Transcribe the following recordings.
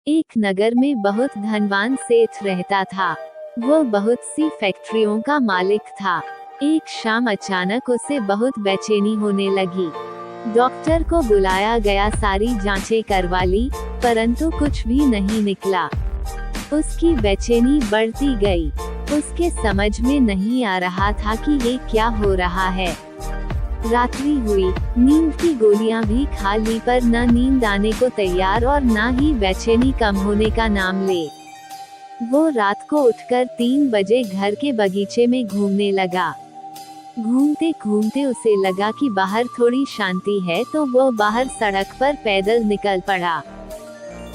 एक नगर में बहुत धनवान सेठ रहता था। वो बहुत सी फैक्ट्रियों का मालिक था। एक शाम अचानक उसे बहुत बेचैनी होने लगी। डॉक्टर को बुलाया गया, सारी जांचें करवा ली, परंतु कुछ भी नहीं निकला। उसकी बेचैनी बढ़ती गई। उसके समझ में नहीं आ रहा था कि ये क्या हो रहा है। रात्रि हुई, नींद की गोलियां भी खा ली, पर न नींद आने को तैयार और न ही बेचैनी कम होने का नाम ले। वो रात को उठकर 3 बजे घर के बगीचे में घूमने लगा। घूमते घूमते उसे लगा कि बाहर थोड़ी शांति है, तो वो बाहर सड़क पर पैदल निकल पड़ा।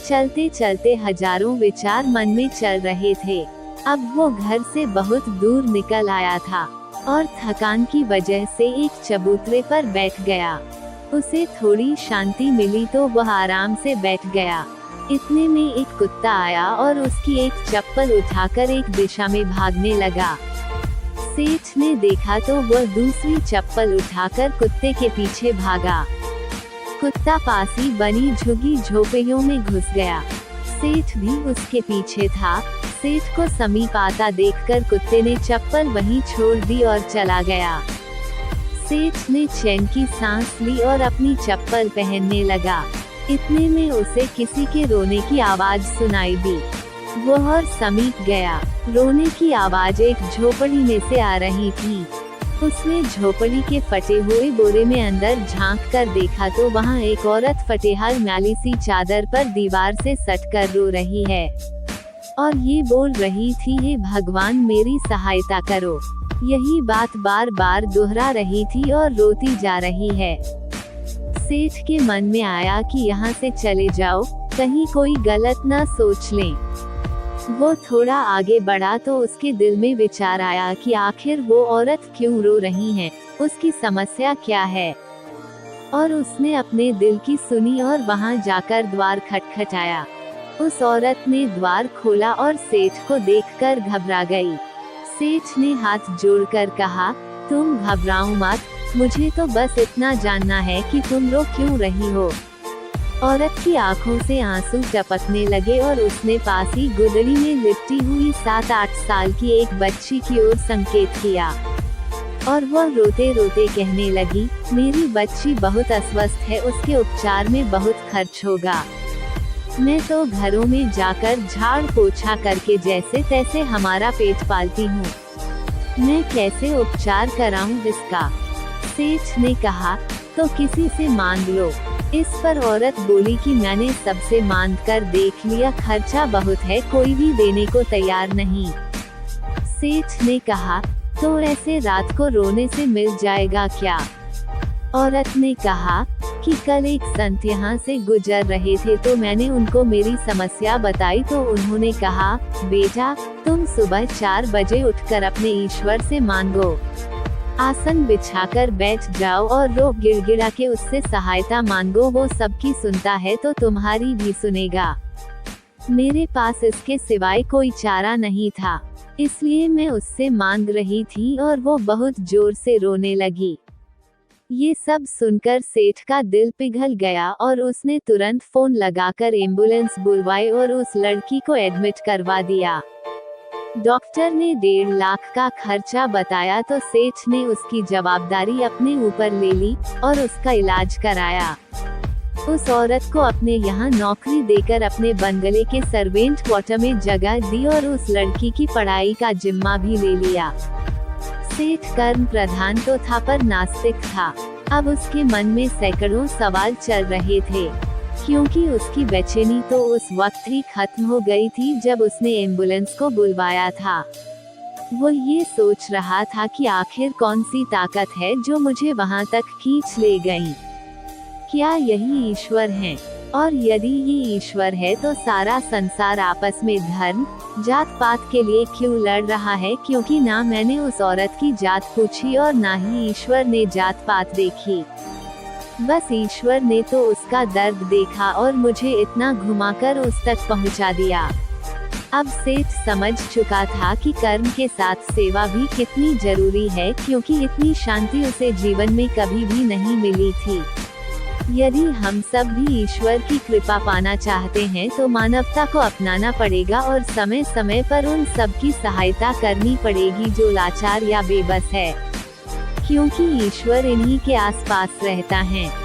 चलते चलते हजारों विचार मन में चल रहे थे। अब वो घर से बहुत दूर निकल आया था और थकान की वजह से एक चबूतरे पर बैठ गया। उसे थोड़ी शांति मिली तो वह आराम से बैठ गया। इतने में एक कुत्ता आया और उसकी एक चप्पल उठाकर एक दिशा में भागने लगा। सेठ ने देखा तो वह दूसरी चप्पल उठाकर कुत्ते के पीछे भागा। कुत्ता पास ही बनी झुग्गी झोपड़ियों में घुस गया। सेठ भी उसके पीछे था। सेठ को समीप आता देखकर कुत्ते ने चप्पल वहीं छोड़ दी और चला गया। सेठ ने चैन की सांस ली और अपनी चप्पल पहनने लगा। इतने में उसे किसी के रोने की आवाज सुनाई दी। वो और समीप गया। रोने की आवाज एक झोपड़ी में से आ रही थी। उसने झोपड़ी के फटे हुए बोरे में अंदर झांक कर देखा तो वहाँ एक औरत फटेहाल मैली सी चादर पर दीवार से सटकर रो रही है और ये बोल रही थी, हे भगवान मेरी सहायता करो। यही बात बार बार दोहरा रही थी और रोती जा रही है। सेठ के मन में आया कि यहाँ से चले जाओ, कहीं कोई गलत ना सोच लें। वो थोड़ा आगे बढ़ा तो उसके दिल में विचार आया कि आखिर वो औरत क्यों रो रही है, उसकी समस्या क्या है। और उसने अपने दिल की सुनी और वहाँ जाकर द्वार खटखटाया। उस औरत ने द्वार खोला और सेठ को देखकर घबरा गई। सेठ ने हाथ जोड़कर कहा, तुम घबराओ मत, मुझे तो बस इतना जानना है कि तुम रो क्यों रही हो। औरत की आंखों से आंसू टपकने लगे और उसने पास ही गुदड़ी में लिपटी हुई 7-8 साल की एक बच्ची की ओर संकेत किया और वह रोते रोते कहने लगी, मेरी बच्ची बहुत अस्वस्थ है, उसके उपचार में बहुत खर्च होगा। मैं तो घरों में जाकर झाड़ पोछा करके जैसे तैसे हमारा पेट पालती हूँ, मैं कैसे उपचार कराऊं इसका। सेठ ने कहा, तो किसी से मांग लो। इस पर औरत बोली कि मैंने सबसे मांग कर देख लिया, खर्चा बहुत है, कोई भी देने को तैयार नहीं। सेठ ने कहा, तो ऐसे रात को रोने से मिल जाएगा क्या। औरत ने कहा कि कल एक संत यहाँ से गुजर रहे थे तो मैंने उनको मेरी समस्या बताई तो उन्होंने कहा, बेटा तुम सुबह 4 बजे उठकर अपने ईश्वर से मांगो, आसन बिछाकर बैठ जाओ और रो गिड़गिड़ा के उससे सहायता मांगो, वो सबकी सुनता है तो तुम्हारी भी सुनेगा। मेरे पास इसके सिवाय कोई चारा नहीं था, इसलिए मैं उससे मांग रही थी और वो बहुत जोर से रोने लगी। ये सब सुनकर सेठ का दिल पिघल गया और उसने तुरंत फोन लगाकर एम्बुलेंस बुलवाई और उस लड़की को एडमिट करवा दिया। डॉक्टर ने 1.5 लाख का खर्चा बताया तो सेठ ने उसकी जवाबदारी अपने ऊपर ले ली और उसका इलाज कराया। उस औरत को अपने यहाँ नौकरी देकर अपने बंगले के सर्वेंट क्वार्टर में जगह दी और उस लड़की की पढ़ाई का जिम्मा भी ले लिया। सेठ कर्म प्रधान तो था पर नास्तिक था। अब उसके मन में सैकड़ों सवाल चल रहे थे, क्योंकि उसकी बेचैनी तो उस वक्त ही खत्म हो गई थी जब उसने एम्बुलेंस को बुलवाया था। वो ये सोच रहा था कि आखिर कौन सी ताकत है जो मुझे वहां तक खींच ले गई। क्या यही ईश्वर है? और यदि ये ईश्वर है तो सारा संसार आपस में धर्म जात पात के लिए क्यों लड़ रहा है? क्योंकि ना मैंने उस औरत की जात पूछी और ना ही ईश्वर ने जात पात देखी। बस ईश्वर ने तो उसका दर्द देखा और मुझे इतना घुमाकर उस तक पहुंचा दिया। अब सेठ समझ चुका था कि कर्म के साथ सेवा भी कितनी जरूरी है, क्योंकि इतनी शांति उसे जीवन में कभी भी नहीं मिली थी। यदि हम सब भी ईश्वर की कृपा पाना चाहते हैं तो मानवता को अपनाना पड़ेगा और समय समय पर उन सब की सहायता करनी पड़ेगी जो लाचार या बेबस है, क्योंकि ईश्वर इन्हीं के आसपास रहता है।